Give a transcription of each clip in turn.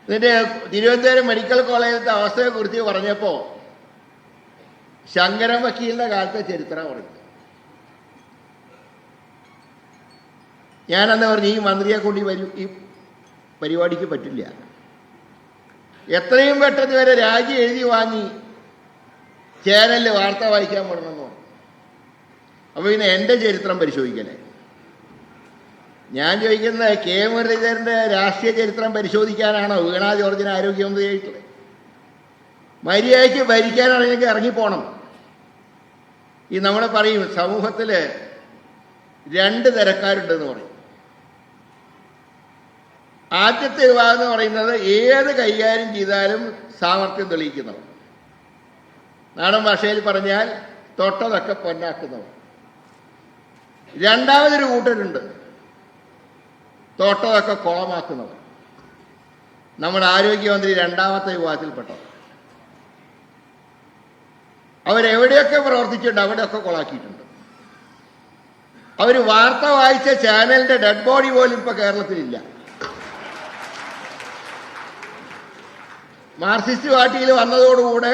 ഇതിന്റെ തിരുവനന്തപുരം മെഡിക്കൽ കോളേജിലത്തെ അവസ്ഥയെക്കുറിച്ച് പറഞ്ഞപ്പോൾ ശങ്കരൻ വക്കീലിന്റെ കാലത്തെ ചരിത്രം പറഞ്ഞു. ഞാനെന്ന് പറഞ്ഞു, ഈ മന്ത്രിയെ കൊണ്ട് ഈ പരിപാടിക്ക് പറ്റില്ല, എത്രയും പെട്ടെന്ന് വരെ രാജി എഴുതി വാങ്ങി ചാനലിൽ വാർത്ത വായിക്കാൻ വിടണമെന്ന് പറഞ്ഞു. അപ്പോൾ പിന്നെ എൻ്റെ ചരിത്രം പരിശോധിക്കണേ. ഞാൻ ചോദിക്കുന്നത്, കെ മുരളീധരൻ്റെ രാഷ്ട്രീയ ചരിത്രം പരിശോധിക്കാനാണോ വീണ ജോർജിന് ആരോഗ്യമന്ത്രിയായിട്ടുള്ളത്? മര്യാദയ്ക്ക് ഭരിക്കാനാണെങ്കിൽ ഇറങ്ങിപ്പോണം. ഈ നമ്മൾ പറയും സമൂഹത്തിൽ രണ്ട് തരക്കാരുണ്ടെന്ന് പറയും. ആദ്യത്തെ വിഭാഗം എന്ന് പറയുന്നത് ഏത് കൈകാര്യം ചെയ്താലും സാമർത്ഥ്യം തെളിയിക്കുന്നവർ, നാടൻ ഭാഷയിൽ പറഞ്ഞാൽ തൊട്ടതൊക്കെ പൊന്നാക്കുന്നവർ. രണ്ടാമതൊരു കൂട്ടരുണ്ട്, തൊട്ടതൊക്കെ കുളമാക്കുന്നവർ. നമ്മുടെ ആരോഗ്യമന്ത്രി രണ്ടാമത്തെ വിഭാഗത്തിൽപ്പെട്ടവർ. അവരെവിടെയൊക്കെ പ്രവർത്തിച്ചിട്ടുണ്ട് അവിടെയൊക്കെ കൊളാക്കിയിട്ടുണ്ട്. അവർ വാർത്ത വായിച്ച ചാനലിന്റെ ഡെഡ് ബോഡി പോലും ഇപ്പൊ കേരളത്തിലില്ല. മാർക്സിസ്റ്റ് പാർട്ടിയിൽ വന്നതോടുകൂടെ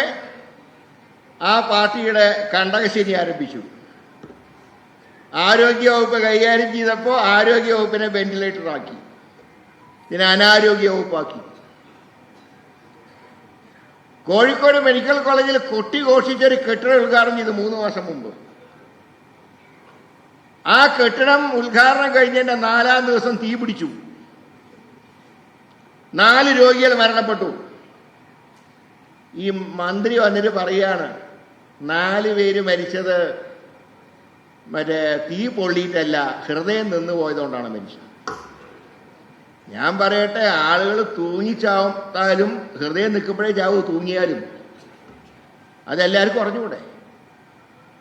ആ പാർട്ടിയുടെ കണ്ടകശനി ആരംഭിച്ചു. ആരോഗ്യവകുപ്പ് കൈകാര്യം ചെയ്തപ്പോൾ ആരോഗ്യവകുപ്പിനെ വെന്റിലേറ്ററാക്കി, ഇതിനെ അനാരോഗ്യ വകുപ്പാക്കി. കോഴിക്കോട് മെഡിക്കൽ കോളേജിൽ കൊട്ടിഘോഷിച്ചൊരു കെട്ടിടം ഉദ്ഘാടനം ചെയ്തു 3 മാസം മുമ്പ്. ആ കെട്ടിടം ഉദ്ഘാടനം കഴിഞ്ഞതിന്റെ 4-ാം ദിവസം തീ പിടിച്ചു. 4 രോഗികൾ മരണപ്പെട്ടു. ഈ മന്ത്രി വന്നിട്ട് പറയാണ്, 4 പേര് മരിച്ചത് മറ്റേ തീ പൊള്ളിയിട്ടല്ല, ഹൃദയം നിന്ന് പോയതുകൊണ്ടാണ് മരിച്ചത്. ഞാൻ പറയട്ടെ, ആളുകൾ തൂങ്ങിച്ചാത്താലും ഹൃദയം നിൽക്കുമ്പോഴേ ചാവൂ, തൂങ്ങിയാലും. അതെല്ലാവർക്കും അറിഞ്ഞുകൂടെ?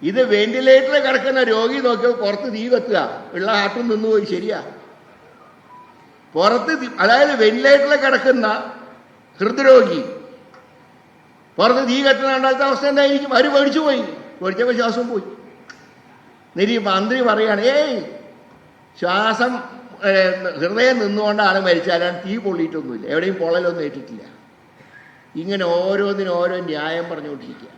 ഇത് വെന്റിലേറ്ററിൽ കിടക്കുന്ന രോഗി നോക്കിയപ്പോൾ പുറത്ത് തീ കത്തുക, ഉള്ള ഹാർട്ടും നിന്നുപോയി. ശരിയാ, പുറത്ത് അതായത് വെന്റിലേറ്ററിൽ കിടക്കുന്ന ഹൃദ്രോഗി പുറത്ത് തീ കത്തുന്ന കണ്ടാലത്തെ അവസ്ഥ എന്തായിരിക്കും? അവർ പേടിച്ചു പോയി, പേടിച്ചപ്പോൾ ശ്വാസം പോയി. എന്നിട്ട് മന്ത്രി പറയാണ്, ശ്വാസം ഹൃദയം നിന്നുകൊണ്ടാണ് മരിച്ചാലാണ്, തീ പൊള്ളിയിട്ടൊന്നുമില്ല, എവിടെയും പൊള്ളലൊന്നും ഏറ്റിട്ടില്ല. ഇങ്ങനെ ഓരോന്നിനും ഓരോ ന്യായം പറഞ്ഞുകൊണ്ടിരിക്കുക.